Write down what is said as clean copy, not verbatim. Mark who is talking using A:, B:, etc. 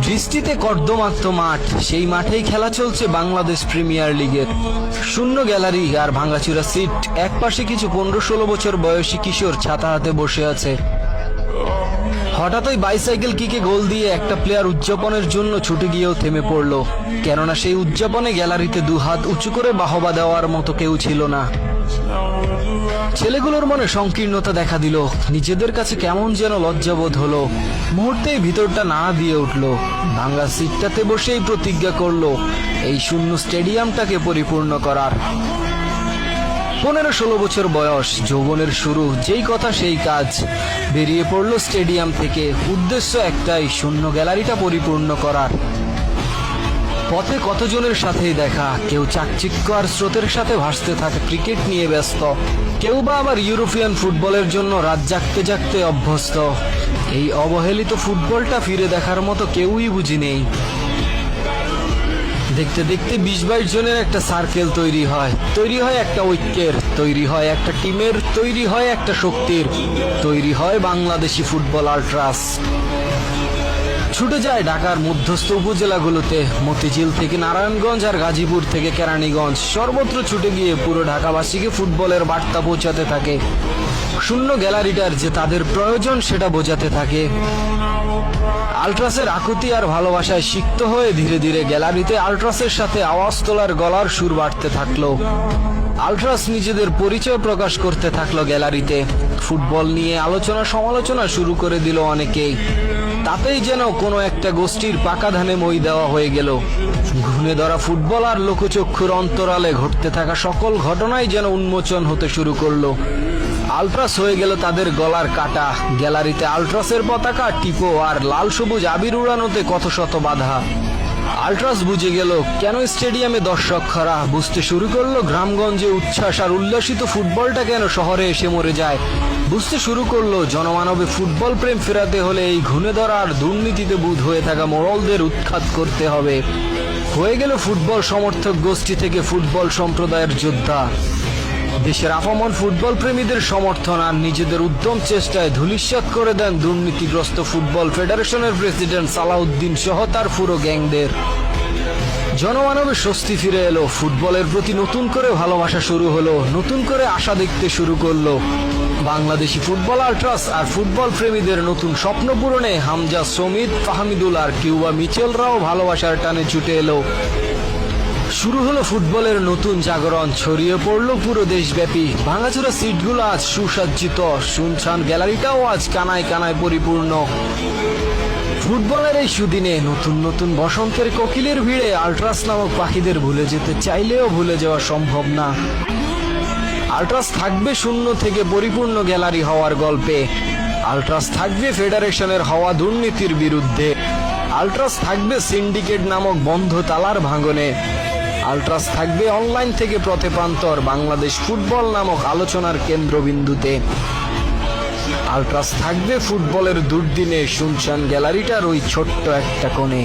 A: বৃষ্টিতে কর্দমাক্ত মাঠ, সেই মাঠেই খেলা চলছে বাংলাদেশ প্রিমিয়ার লিগের। শূন্য গ্যালারি আর ভাঙাচুরা সিট, একপাশে কিছু 15-16 বছর বয়সী কিশোর ছাতা হাতে বসে আছে। হঠাৎই বাইসাইকেল কিকে গোল দিয়ে একটা প্লেয়ার উদযাপনের জন্য ছুটে গিয়েও থেমে পড়ল, কেননা সেই উদযাপনে গ্যালারিতে দুহাত উঁচু করে বাহবা দেওয়ার মতো কেউ ছিল না। ছেলেগুলোর মনে সংকীর্ণতা দেখা দিল, নিজেদের কাছে কেমন যেন লজ্জাবোধ হলো। মুহূর্তেই ভিতরটা নাড়া দিয়ে উঠল। ভাঙা সিটটাতে বসেই প্রতিজ্ঞা করলো এই শূন্য স্টেডিয়ামটাকে পরিপূর্ণ করার। 15-16 বছর বয়স, যৌবনের শুরু, যেই কথা সেই কাজ। বেরিয়ে পড়লো স্টেডিয়াম থেকে, উদ্দেশ্য একটাই, শূন্য গ্যালারিটা পরিপূর্ণ করার। পথে কতজনের সাথেই দেখা, কেউ চাকচিক্য আর স্রোতের সাথে ভাসতে থাকে ক্রিকেট নিয়ে ব্যস্ত, কেউ বা আবার ইউরোপিয়ান ফুটবলের জন্য রাত জাগতে জাগতে অভ্যস্ত। এই অবহেলিত ফুটবলটা ফিরে দেখার মতো কেউই বুঝি নেই। দেখতে দেখতে 20-22 জনের একটা সার্কেল তৈরি হয় একটা ঐক্যের, তৈরি হয় একটা টিমের, তৈরি হয় একটা শক্তির, তৈরি হয় বাংলাদেশি ফুটবল আল্ট্রাস। ছুটে যায় ঢাকার মধ্যস্থ উপজেলাগুলোতে, মতিঝিল থেকে নারায়ণগঞ্জ আর গাজীপুর থেকে কেরানীগঞ্জ, সর্বত্র ছুটে গিয়ে পুরো ঢাকাবাসীকে ফুটবলের বার্তা পৌঁছাতে থাকে। শূন্য গ্যালারিটার যে তাদের প্রয়োজন সেটা বোঝাতে থাকে। আল্ট্রাসের আকুতি আর ভালোবাসায় সিক্ত হয়ে ধীরে ধীরে গ্যালারিতে আল্ট্রাসের সাথে আওয়াজ তোলার গলার সুর বাড়তে থাকলো। আল্ট্রাস নিজেদের পরিচয় প্রকাশ করতে থাকলো গ্যালারিতে। ফুটবল নিয়ে আলোচনা সমালোচনা শুরু করে দিল অনেকেই। তাতেই যেন কোনো একটা গোষ্ঠীর পাকা ধানে মই দেওয়া হয়ে গেল। ঘুণে ধরা ফুটবল আর লোকচক্ষুর অন্তরালে ঘটতে থাকা সকল ঘটনাই যেন উন্মোচন হতে শুরু করলো। আল্ট্রাস হয়ে গেল তাদের গলার কাটা। গ্যালারিতে আল্ট্রাসের পতাকা, টিপো আর লাল সবুজ আবির উড়ানোতে কত শত বাধা। আল্ট্রাস বুঝে গেল কেন স্টেডিয়ামে দর্শক খরা, বুঝতে শুরু করলো গ্রামগঞ্জে উচ্ছ্বাস আর উল্লাসিত ফুটবলটা কেন শহরে এসে মরে যায়। বুঝতে শুরু করলো জনমানবে ফুটবল প্রেম ফেরাতে হলে এই ঘুণে ধরা আর দুর্নীতিতে বুঁদ হয়ে থাকা মোড়লদের উৎখাত করতে হবে। হয়ে গেল ফুটবল সমর্থক গোষ্ঠী থেকে ফুটবল সম্প্রদায়ের যোদ্ধা। দেশের আপামর ফুটবল প্রেমীদের সমর্থন আর নিজেদের উদ্যম চেষ্টায় ধূলিসাৎ করে দেন দুর্নীতিগ্রস্ত ফুটবল ফেডারেশনের প্রেসিডেন্ট সালাউদ্দিন সহ তার পুরো গ্যাংদের। জনমানবে স্বস্তি ফিরে এলো, ফুটবলের প্রতি নতুন করে ভালোবাসা শুরু হলো, নতুন করে আশা দেখতে শুরু করলো। বাংলাদেশি ফুটবল আল্ট্রাস আর ফুটবল প্রেমীদের নতুন স্বপ্ন পূরণে হামজা, সমিত, ফাহমিদুল আর কিউবা মিচেলরাও ভালোবাসার টানে ছুটে এলো। শুরু হলো ফুটবলের নতুন জাগরণ, ছড়িয়ে পড়লো পুরো দেশব্যাপী। ভাঙাচোরা সিটগুলো আজ সুসজ্জিত, শুনশান গ্যালারিটাও আজ কানায় কানায় পরিপূর্ণ। ফুটবলের এই সুদিনে নতুন নতুন বসন্তের কোকিলের ভিড়ে আল্ট্রাস নামক পাখিদের ভুলে যেতে চাইলেও ভুলে যাওয়া সম্ভব না। আল্ট্রাস থাকবে শূন্য থেকে পরিপূর্ণ গ্যালারি হওয়ার গল্পে। আল্ট্রাস থাকবে ফেডারেশনের হওয়া দুর্নীতির বিরুদ্ধে। আল্ট্রাস থাকবে সিন্ডিকেট নামক বন্ধ তালার ভাঙনে। আল্ট্রাস থাকবে অনলাইন থেকে প্রতিপ্রান্তর বাংলাদেশ ফুটবল নামক আলোচনার কেন্দ্রবিন্দুতে। আল্ট্রাস থাকবে ফুটবলের দুর্দিনে শুনশান গ্যালারিটার ওই ছোট্ট একটা কোণে।